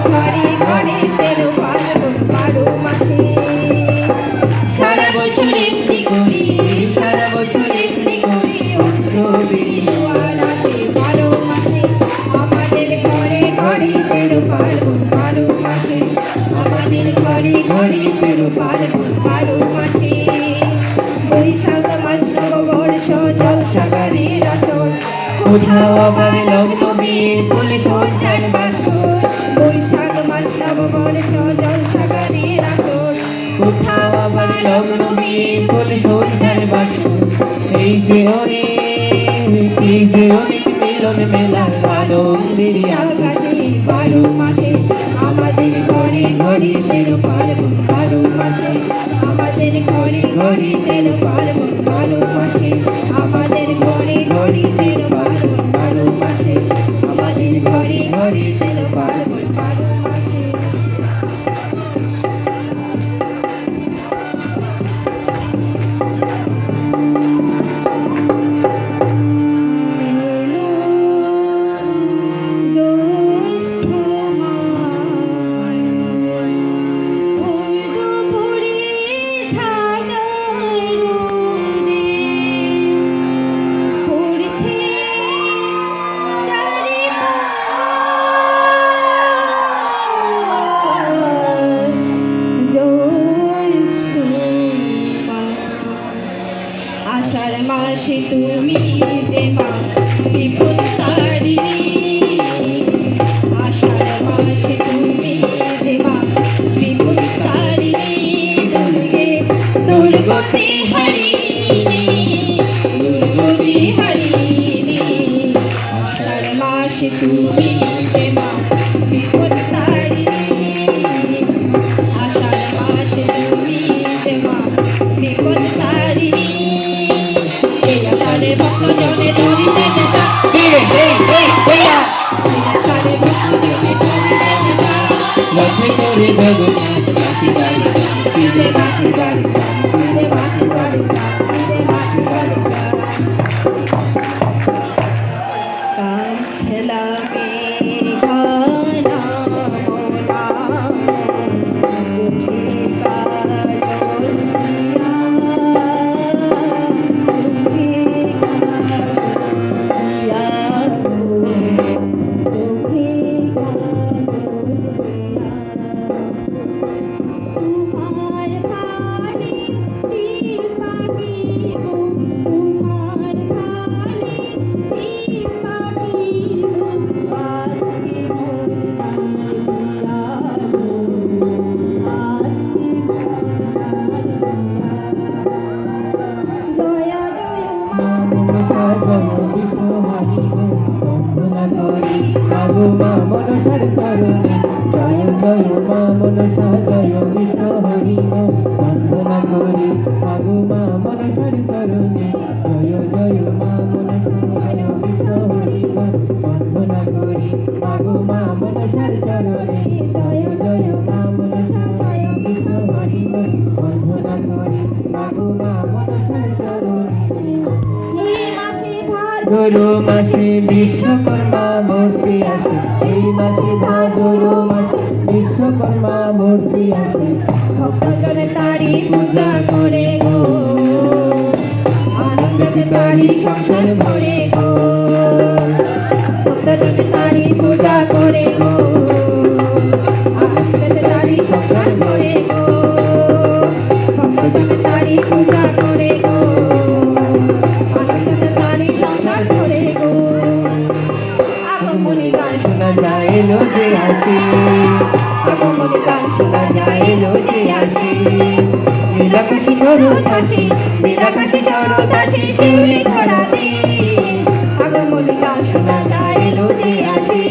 ঘরে ঘরে তেরো পার্বণ 12 মাসে। সারা বছর এমনি করি, সারা বছর এমনি করি, উৎসবের জোয়ার আসে 12 মাসে। আমাদের ঘরে ঘরে তেরো পার্বণ 12 মাসে। আমাদের ঘরে ঘরে তেরো পার্বণ 12 মাসে। বৈশাখ মাস নববর্ষ জলসাগরের আসর, কোথাও আবার লগ্ন বিয়ে ফুল সজ্জার বাসর। বৈশাখ মাস নববর্ষ জলসাগরের আসর, কোথাও আবার লগ্ন বিয়ে ফুল সজ্জার বাসর। এই যে অনেক মিলন মেলা আনন্দের আকাশে 12 মাসে। আমাদের ঘরে ঘরে তেরো পার্বণ 12 মাসে। আমাদের ঘরে ঘরে তেরো পার্বণ 12 মাসে। আমাদের ঘরে ঘরে তেরো পার্বণ 12 মাসে। আমাদের ঘরে ঘরে তেরো পার্বণ 12 মাসে। আষাঢ় মাসে তুমি যে মা বিপুল তারিণী, আষাঢ় মাসে তুমি যে মা বিপুল তারিণী। দুর্গতি হারিণী, দুর্গতি হারিণী। আষাঢ় মাসে তুমি যে মা বিপুল তারিণী, আষাঢ় মাসে তুমি যে মা বিপুল তারিণী। আষাঢ়ে ভক্ত জনে ধরিতে যেতা, আষাঢ়ে ভক্ত জনে ধরিতে যেতা। রথে চড়ে জগন্নাথ বাসি বাড়ি যান, ফিরে বাসি বাড়ি যান, ফিরে বাসি বাড়ি যান, ফিরে বাসি বাড়ি যান। কাঞ্চলা মেঘনা মোলা চোখে কাজল দিয়া, চোখে মা মনসার চরণে জয় জয় মা মনসা জয় কৃষ্ণ হরি বন্দনা করি। আগো মা মনসার চরণে জয় জয় মা মনসা জয় কৃষ্ণ হরি বন্দনা করি। আগো মা মনসার চরণে জয় জয় মা মনসা জয় কৃষ্ণ হরি বন্দনা করি। আগো মা মনসার চরণে। ভাদ্র মাসে বিশ্বকর্মা মূর্তি আসে, এই মাসে ভাদ্র মাসে বিশ্বকর্মা মূর্তি আসে। ভক্তজনে তারি পূজা করে গো, আনন্দে তারি সংসার ভরে গো। ভক্তজনে তারি পূজা করে গো, আনন্দে তারি সংসার ভরে গো। ভক্তজনে তারি পূজা করে গো, আনন্দে তারি সংসার ভরে গো। আগমনী গান শোনা যায় এলো যে আসি, আগমনী গান শোনা যায় এলো যে আসি। নীলাকাশী শরৎ আসি, নীলাকাশী শরৎ আসি, শিউলি ধরা দিন। আগমনী গান শোনা যায় এলো যে আসি,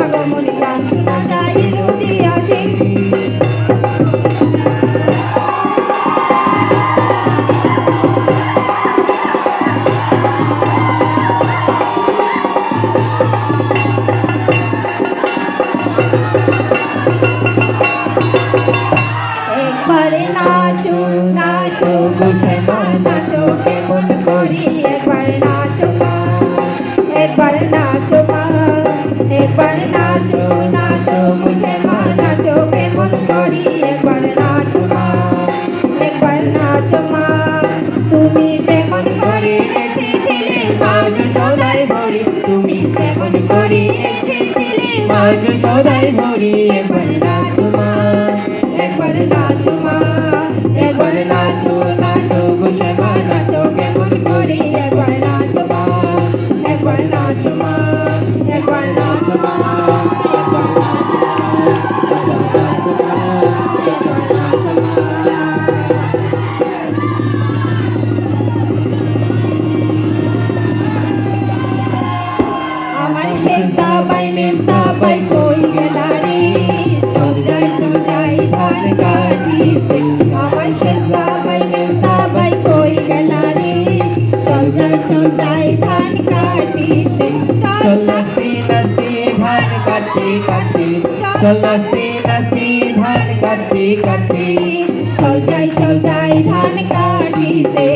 আগমনী গান শোনা যায় এলো যে আসি। নাচো নাচো গোসাই মা নাচো কেমন করি, একবার নাচো মা, একবার নাচো মা, একবার নাচো নাচো। নাচো গো শ্যামা নাচো কেমন করি একবার নাচো মা একবার নাচো মা তুমি যেমন করে এসেছিলে মা যশোদায় ভরি তুমি যেমন করে এসেছিলে মা যশোদায় ভরি একবার নাচো মা একবার নাচো মা একবার নাচো নাচো গো শ্যামা নাচো কেমন করি একবার নাচো মা একবার নাচো মা একবার নাচো মা একবার নাচো মা একবার নাচো মা একবার নাচো মা আমার শেষদা বাই মেজদা বাই কই গেলা রে চল যাই ধান কাটিতে আমার শেষদা বাই মেজদা বাই কই গেলা রে চল যাই ধান কাটিতে চল নাচতে নাচতে ধান কাটতে কাটতে চল নাচতে নাচতে ধান কাটতে কাটতে চল যাই ধান কাটিতে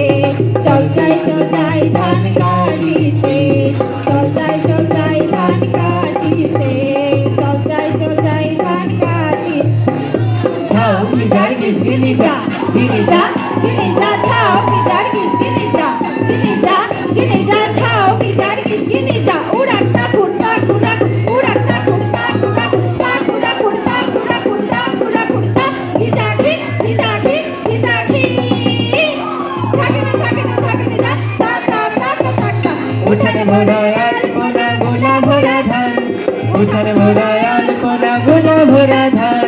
চল যাই ধান কাটিতে চল যাই ধান কাটিতে চল যাই ধান কাটি ছাও পিজার গিজগিনি যা গিনি যা ছাও পিজার গিজগিনি যা গিনি যা ছাও পিজার গিজগিনি যা উড়াকতা কুড়তা কুড়া উড়াকতা কুড়তা কুড়া কুড়তা কুড়া কুড়তা কুড়া কুড়তা কুড়া কুড়তা গিজাগি গিজাগি গিজাগি ছাগনে যা তা তা তা তা তা তা উঠানে ভরায়াল কোনা গোলা ভরা ধান উঠানে ভরায়াল কোনা গোলা ভরা ধান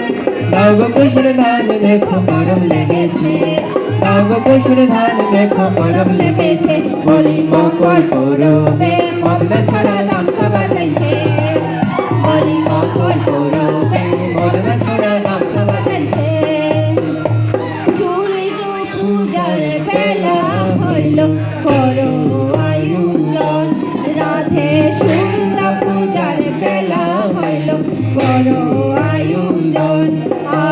দাও গো কুশুর ধান দেখো গরম লেগেছে দাও গো কুশুর ধান দেখো গরম লেগেছে বলি মকর পরবে মদনা ছাড়া গামছা বাজাইছে বলি মকর পরবে মদনা ছাড়া গামছা বাজাইছে সূর্য পূজার বেলা হইল করো আয়োজন রাধে সূর্য পূজার বেলা হইল করো আয়োজন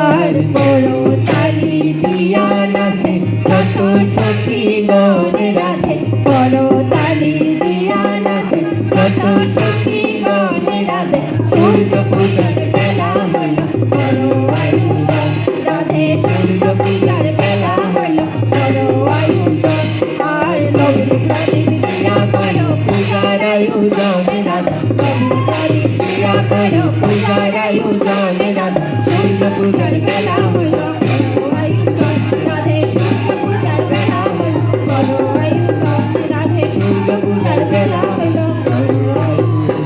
আর করো তালি দিয়া নাচে যত সখী গণ রাধে করো তালি দিয়া নাচে যত সখী গণ রাধে সূর্য পূজার বেলা হইল করো আয়োজন রাধে সূর্য পূজার বেলা হইল করো আয়োজন আর নবীন প্রদীপ দিয়া করো পূজার আয়োজন রাধে নবীন প্রদীপ দিয়া করো পূজার আয়োজন রাধে সূর্য পূজার বেলা হইল করো আয়োজন রাধে সূর্য পূজার বেলা হইল করো আয়োজন রাধে সূর্য পূজার বেলা হইল করো আয়োজন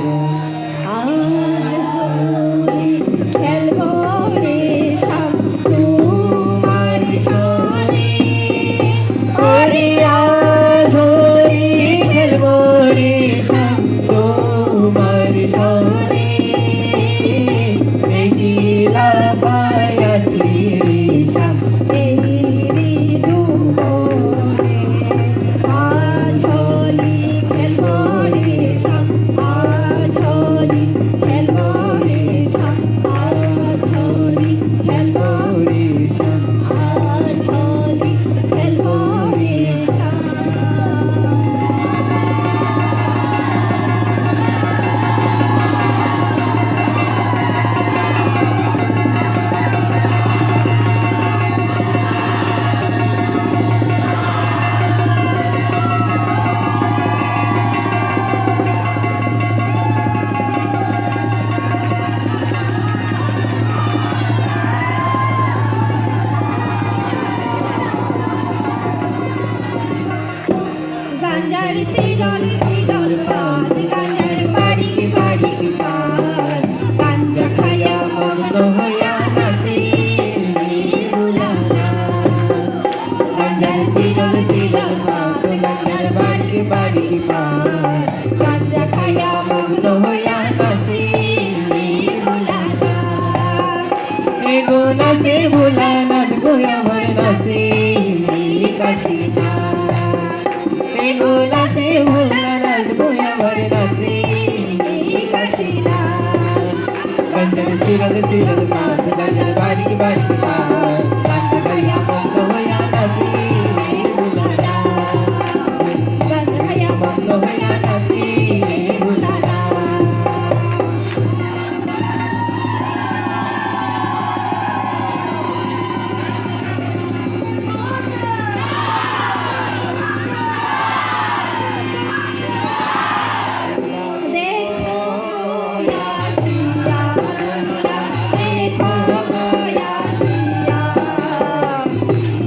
আর হোলি খেলবো রে শাম তোমার সনে ওরে আজ হোলি খেলবো রে শাম তোমার সনে দেখিলা পায়াছি রে শাম এই ঋতুবনে আজ হোলি খেলবো রে শাম আজ হোলি খেলবো রে শাম আজ হোলি খেলবো রে শাম আজ হোলি খেলবো রে শাম গাঞ্জার শিরল শিরল পাত গাঞ্জার বাড়ি পাত গাঞ্জা খায়া মগ্ন হইয়া নাচে বুলানা গাঞ্জার শিরল শিরল পাত গাঞ্জার বাড়ি পাত গাঞ্জা খায়া মগ্ন হইয়া নাচে বুলানা এগো নাচে বুলানা গো আমার নাচে কাশিনা নাচে ভোলানাথ গোয়া ভর নাচে কাশিনা গঞ্জার শিরল শিরল পাত গঞ্জার বাড়ি পাত গাঞ্জা খাইয়া মগ্ন হইয়া নাচে ভোলানা গাঞ্জা খাইয়া মগ্ন হইয়া নাচে ভোলানা আসিয়া তোমরা দেখো গো আসিয়া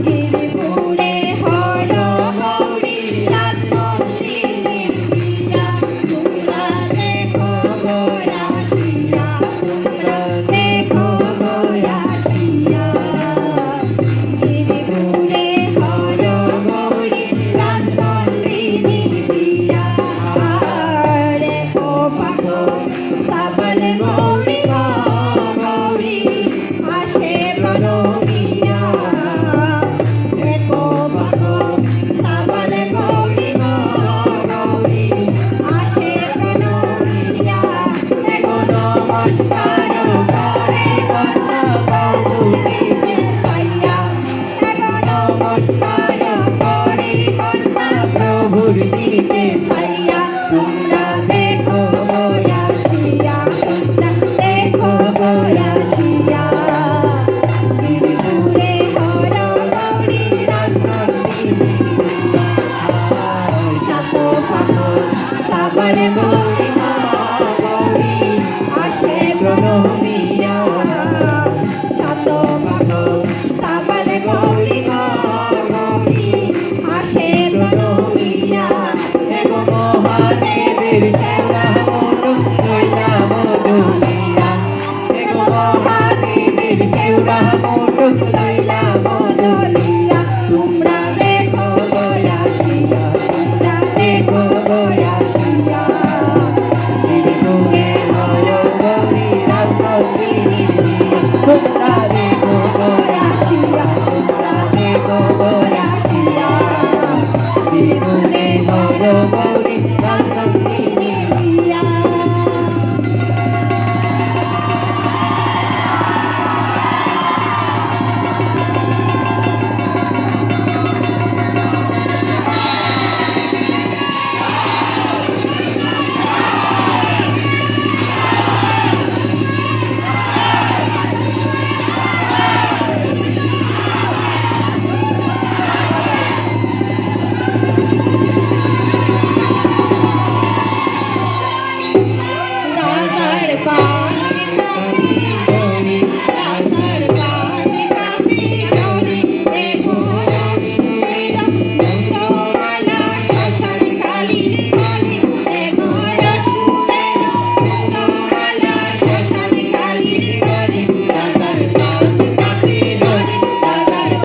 গিরিপুরে হর গৌরী রাজনন্দিনীর বিয়া তোমরা দেখো গো আসিয়া তোমরা দেখো গো আসিয়া গিরিপুরে হর গৌরী রাজনন্দিনীর বিয়া রে ও পাগল সাবল গৌরী গো গৌরী আসে প্রণমিয়া রে ও পাগল সাবল গৌরী গো গৌরী আসে প্রণমিয়া রে গো নমস্কার করে কন্যা প্রভু দিতে সাইয়া রে গো নমস্কার করে কন্যা প্রভুর দিতে সাইয়া তোমরা দেখো গো আসিয়া তোমরা দেখো গো আসিয়া গিরিপুরে হর গৌরী রাজনন্দিনীর বিয়া শত পাগল সাবল গৌরী গো গৌরী আসে প্রণমিয়া শত পাগল সাবল গৌরী গো গৌরী আসে প্রণমিয়া হে গো মহাদেবের শেওড়া মণ্ডপ লইলা মদলিয়া হে গো মহাদেবের শেওড়া মণ্ডপ লইলা মদলিয়া তোমরা দেখো গো আসিয়া তোমরা দেখো গো আসিয়া গিরিপুরে হর গৌরী রাজনন্দিনীর বিয়া তোমরা দেখো গো আসিয়া তোমরা দেখো গো আসিয়া গিরিপুরে হর গৌরী রাজনন্দিনীর বিয়া রাজার পা